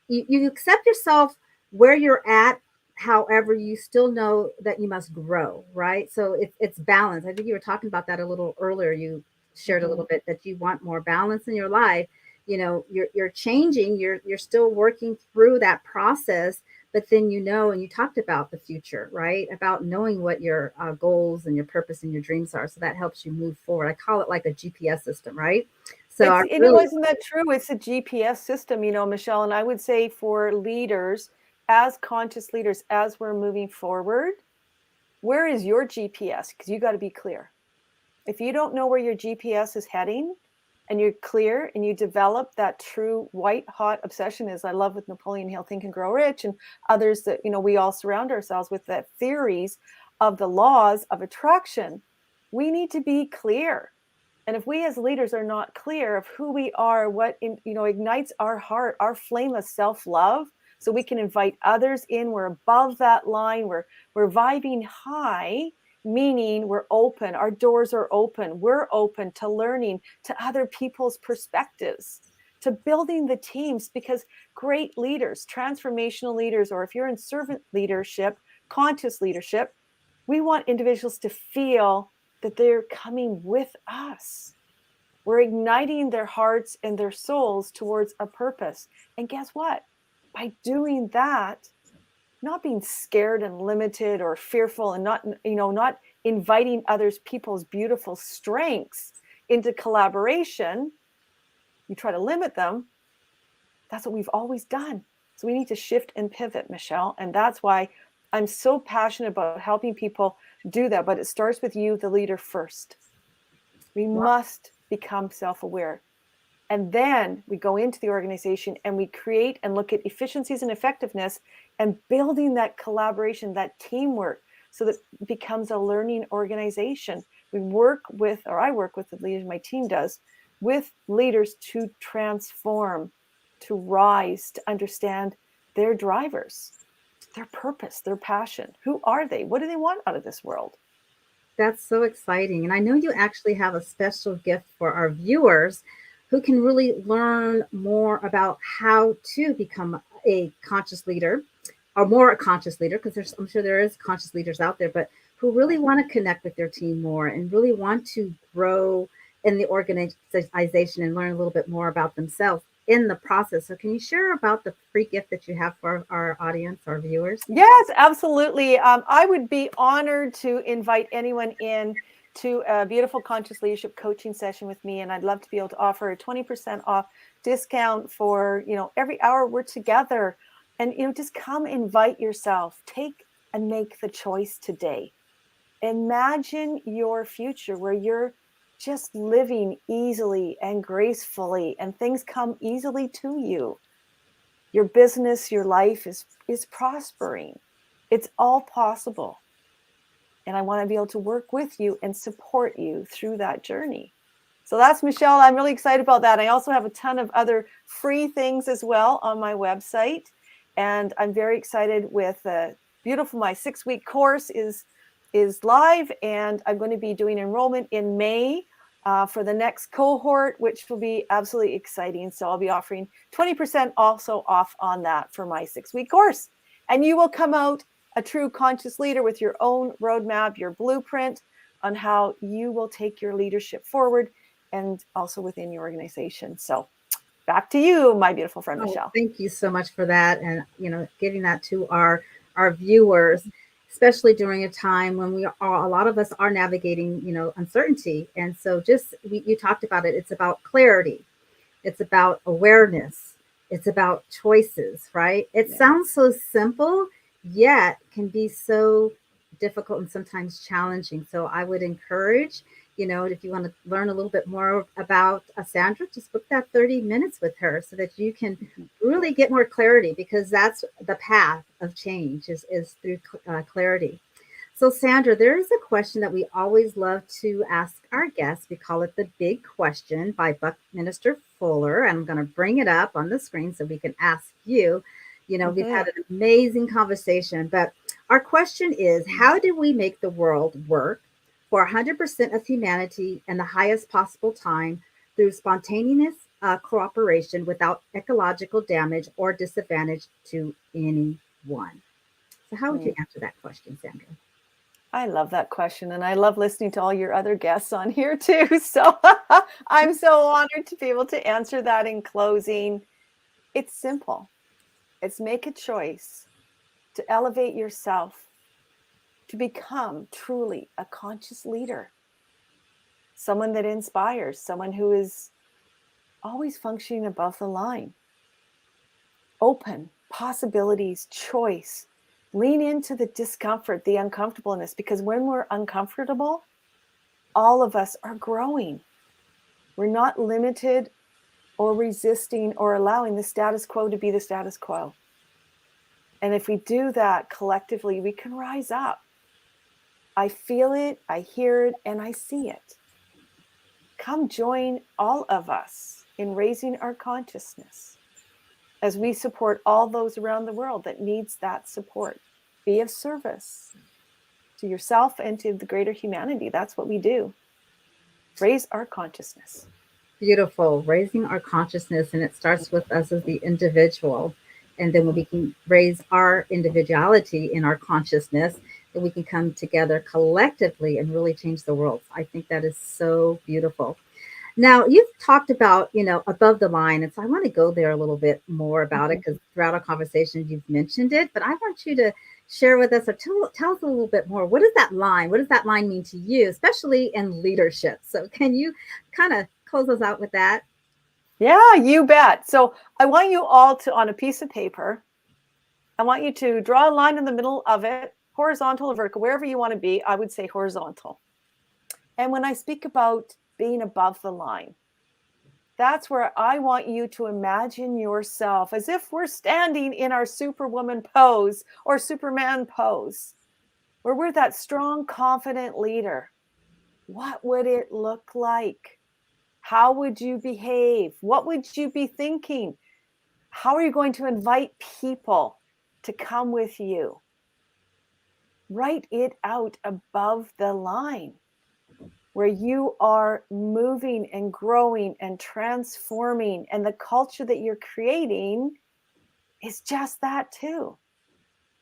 Speaker 1: You accept yourself where you're at. However, you still know that you must grow, right? So it's balance. I think you were talking about that a little earlier. You shared a little bit that you want more balance in your life. You know, you're changing, you're still working through that process, but then, you know, and you talked about the future, right? About knowing what your goals and your purpose and your dreams are. So that helps you move forward. I call it like a GPS system, right? So
Speaker 3: isn't that true? It's a GPS system, you know, Michele. And I would say for leaders, as conscious leaders, as we're moving forward, where is your GPS? Because you got to be clear. If you don't know where your GPS is heading, and you're clear and you develop that true white hot obsession, as I love with Napoleon Hill, Think and Grow Rich, and others that, you know, we all surround ourselves with, that theories of the laws of attraction, we need to be clear. And if we as leaders are not clear of who we are, what ignites our heart, our flame of self-love, so we can invite others in, we're above that line, we're vibing high, meaning we're open, our doors are open, we're open to learning, to other people's perspectives, to building the teams, because great leaders, transformational leaders, or if you're in servant leadership, conscious leadership, we want individuals to feel that they're coming with us. We're igniting their hearts and their souls towards a purpose. And guess what? By doing that, not being scared and limited or fearful, and not inviting others people's beautiful strengths into collaboration, you try to limit them. That's what we've always done. So we need to shift and pivot, Michele. And that's why I'm so passionate about helping people do that. But it starts with you, the leader, first. We must become self-aware. And then we go into the organization and we create and look at efficiencies and effectiveness and building that collaboration, that teamwork, so that it becomes a learning organization. I work with the leaders, my team does, with leaders to transform, to rise, to understand their drivers, their purpose, their passion. Who are they? What do they want out of this world?
Speaker 1: That's so exciting. And I know you actually have a special gift for our viewers who can really learn more about how to become a conscious leader, or more a conscious leader, because I'm sure there is conscious leaders out there, but who really want to connect with their team more and really want to grow in the organization and learn a little bit more about themselves in the process. So can you share about the free gift that you have for our audience, our viewers?
Speaker 3: Yes, absolutely. I would be honored to invite anyone in to a beautiful conscious leadership coaching session with me. And I'd love to be able to offer a 20% off discount for, every hour we're together. And, just come invite yourself, take and make the choice today. Imagine your future where you're just living easily and gracefully and things come easily to you. Your business, your life is prospering. It's all possible. And I want to be able to work with you and support you through that journey. So that's Michele. I'm really excited about that. I also have a ton of other free things as well on my website. And I'm very excited with my 6-week course is live, and I'm going to be doing enrollment in May for the next cohort, which will be absolutely exciting. So I'll be offering 20% also off on that for my 6-week course. And you will come out a true conscious leader with your own roadmap, your blueprint on how you will take your leadership forward and also within your organization. So back to you, my beautiful friend, Michele.
Speaker 1: Thank you so much for that. And, giving that to our viewers, especially during a time when a lot of us are navigating, uncertainty. And so you talked about it. It's about clarity. It's about awareness. It's about choices, right? It sounds so simple, yet can be so difficult and sometimes challenging. So I would encourage, if you want to learn a little bit more about Sandra, just book that 30 minutes with her so that you can really get more clarity, because that's the path of change is through clarity. So Sandra, there is a question that we always love to ask our guests. We call it the big question by Buckminster Fuller. And I'm going to bring it up on the screen so we can ask you. We've had an amazing conversation, but our question is, how do we make the world work for 100% of humanity in the highest possible time through spontaneous cooperation without ecological damage or disadvantage to anyone? So how would you answer that question, Sandra?
Speaker 3: I love that question. And I love listening to all your other guests on here too. So I'm so honored to be able to answer that in closing. It's simple. It's make a choice to elevate yourself, to become truly a conscious leader, someone that inspires, someone who is always functioning above the line. Open, possibilities, choice. Lean into the discomfort, the uncomfortableness, because when we're uncomfortable, all of us are growing. We're not limited or resisting or allowing the status quo to be the status quo. And if we do that collectively, we can rise up. I feel it, I hear it, and I see it. Come join all of us in raising our consciousness as we support all those around the world that needs that support. Be of service to yourself and to the greater humanity. That's what we do. Raise our consciousness.
Speaker 1: Beautiful. Raising our consciousness, and it starts with us as the individual. And then when we can raise our individuality in our consciousness, then we can come together collectively and really change the world. I think that is so beautiful. Now, you've talked about, above the line. And so I want to go there a little bit more about it, because throughout our conversation, you've mentioned it. But I want you to share with us, or tell us a little bit more. What is that line? What does that line mean to you, especially in leadership? So can you kind of close us out with that?
Speaker 3: Yeah, you bet. So I want you all to, on a piece of paper, I want you to draw a line in the middle of it, horizontal or vertical, wherever you want to be. I would say horizontal. And when I speak about being above the line, that's where I want you to imagine yourself as if we're standing in our Superwoman pose or Superman pose, where we're that strong, confident leader. What would it look like? How would you behave? What would you be thinking? How are you going to invite people to come with you? Write it out above the line, where you are moving and growing and transforming, and the culture that you're creating is just that too.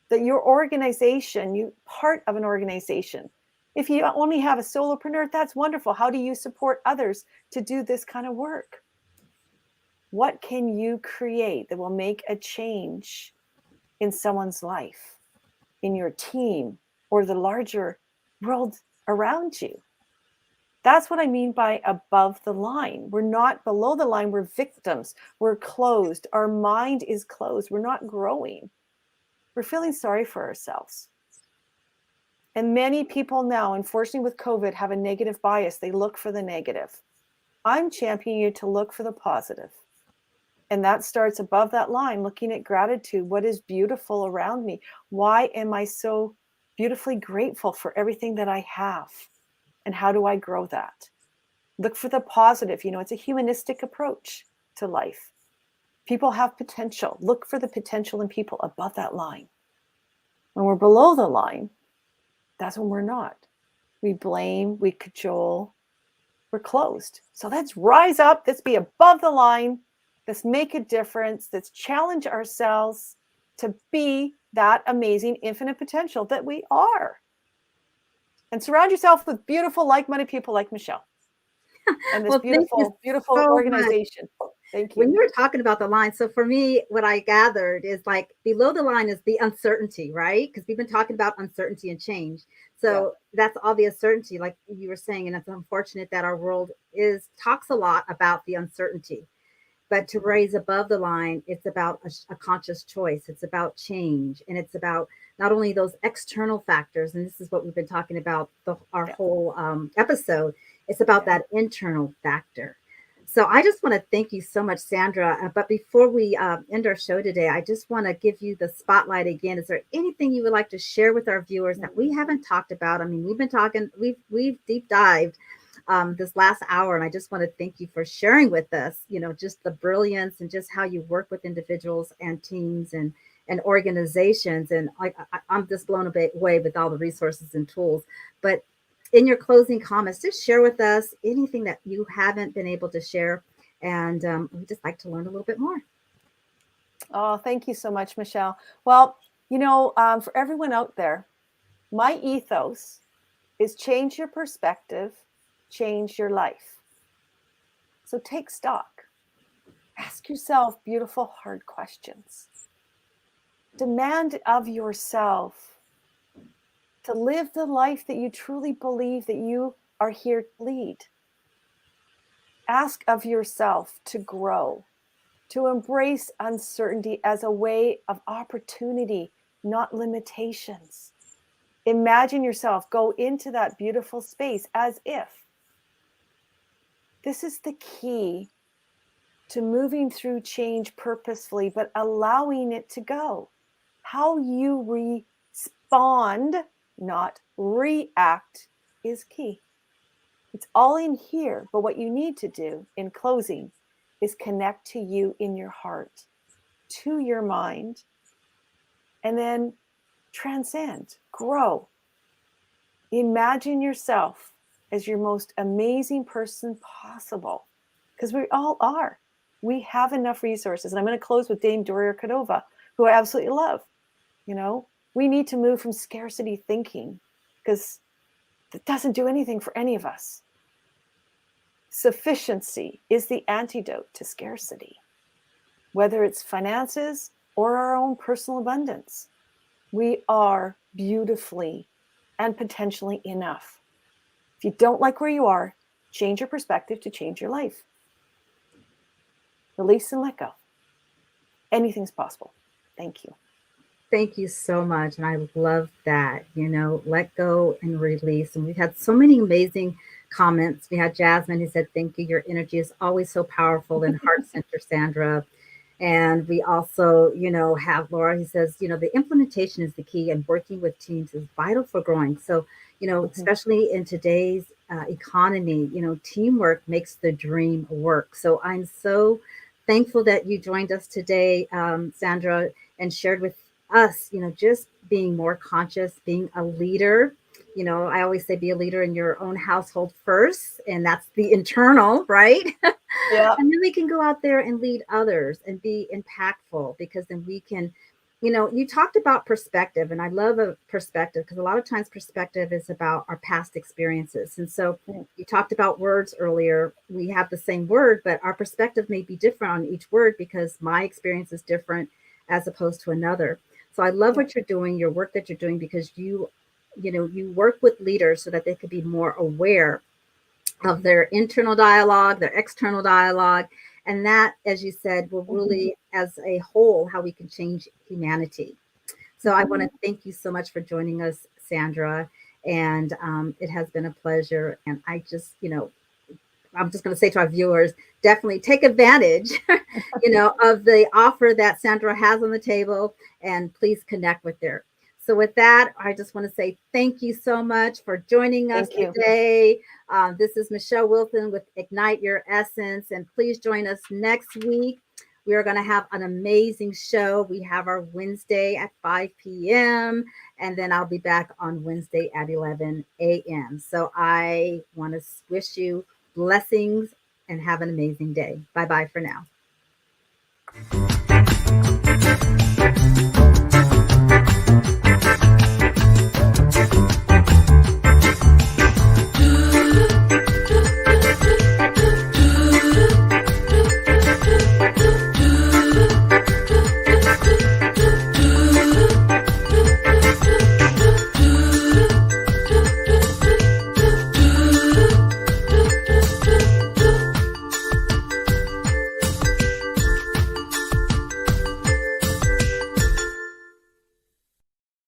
Speaker 3: That your organization, you part of an organization. If you only have a solopreneur, that's wonderful. How do you support others to do this kind of work? What can you create that will make a change in someone's life, in your team, or the larger world around you? That's what I mean by above the line. We're not below the line. We're victims. We're closed. Our mind is closed. We're not growing. We're feeling sorry for ourselves. And many people now, unfortunately with COVID, have a negative bias. They look for the negative. I'm championing you to look for the positive. And that starts above that line, looking at gratitude. What is beautiful around me? Why am I so beautifully grateful for everything that I have? And how do I grow that? Look for the positive. You know, it's a humanistic approach to life. People have potential. Look for the potential in people above that line. When we're below the line, that's when we're not. We blame, we cajole, we're closed. So let's rise up. Let's be above the line. Let's make a difference. Let's challenge ourselves to be that amazing infinite potential that we are. And surround yourself with beautiful, like-minded people like Michele. And this beautiful so organization.
Speaker 1: Much.
Speaker 3: Thank you.
Speaker 1: When you were talking about the line, so for me, what I gathered is like below the line is the uncertainty, right? Because we've been talking about uncertainty and change. So that's all the uncertainty, like you were saying, and it's unfortunate that our world talks a lot about the uncertainty. But to raise above the line, it's about a conscious choice. It's about change. And it's about not only those external factors, and this is what we've been talking about our whole episode, it's about that internal factor. So I just want to thank you so much, Sandra. But before we end our show today, I just want to give you the spotlight again. Is there anything you would like to share with our viewers that we haven't talked about? I mean, we've been talking, we've deep dived this last hour, and I just want to thank you for sharing with us, you know, just the brilliance and just how you work with individuals and teams and organizations. And I'm just blown away with all the resources and tools. But in your closing comments, just share with us anything that you haven't been able to share. And we'd just like to learn a little bit more.
Speaker 3: Oh, thank you so much, Michele. Well, you know, for everyone out there, my ethos is change your perspective, change your life. So take stock. Ask yourself beautiful, hard questions. Demand of yourself to live the life that you truly believe that you are here to lead. Ask of yourself to grow, to embrace uncertainty as a way of opportunity, not limitations. Imagine yourself go into that beautiful space as if. This is the key to moving through change purposefully, but allowing it to go. How you respond, not react, is key. It's all in here, but what you need to do in closing is connect to you in your heart, to your mind, and then transcend, grow. Imagine yourself as your most amazing person possible, because we all are. We have enough resources. And I'm going to close with Dame Doria Cordova, who I absolutely love. You know, we need to move from scarcity thinking, because that doesn't do anything for any of us. Sufficiency is the antidote to scarcity, whether it's finances or our own personal abundance. We are beautifully and potentially enough. If you don't like where you are, change your perspective to change your life. Release and let go. Anything's possible. Thank you.
Speaker 1: Thank you so much. And I love that, you know, let go and release. And we've had so many amazing comments. We had Jasmine who said, thank you. Your energy is always so powerful and heart center, Sandra. And we also, you know, have Laura who says, you know, the implementation is the key and working with teams is vital for growing. So, you know, especially in today's economy, you know, teamwork makes the dream work. So I'm so thankful that you joined us today, Sandra, and shared with us, you know, just being more conscious, being a leader. You know, I always say be a leader in your own household first, and that's the internal, right?
Speaker 3: Yeah.
Speaker 1: And then we can go out there and lead others and be impactful, because then we can, you talked about perspective, and I love a perspective because a lot of times perspective is about our past experiences. And so you talked about words earlier. We have the same word, but our perspective may be different on each word because my experience is different as opposed to another. So I love what you're doing, your work that you're doing, because you work with leaders so that they could be more aware of their internal dialogue, their external dialogue. And that, as you said, will really, as a whole, how we can change humanity. So I want to thank you so much for joining us, Sandra. And it has been a pleasure. And I'm just going to say to our viewers, definitely take advantage, of the offer that Sandra has on the table, and please connect with her. So with that, I just want to say thank you so much for joining us today. This is Michele Wilson with Ignite Your Essence, and please join us next week. We are going to have an amazing show. We have our Wednesday at 5 p.m., and then I'll be back on Wednesday at 11 a.m. So I want to wish you blessings and have an amazing day. Bye-bye for now.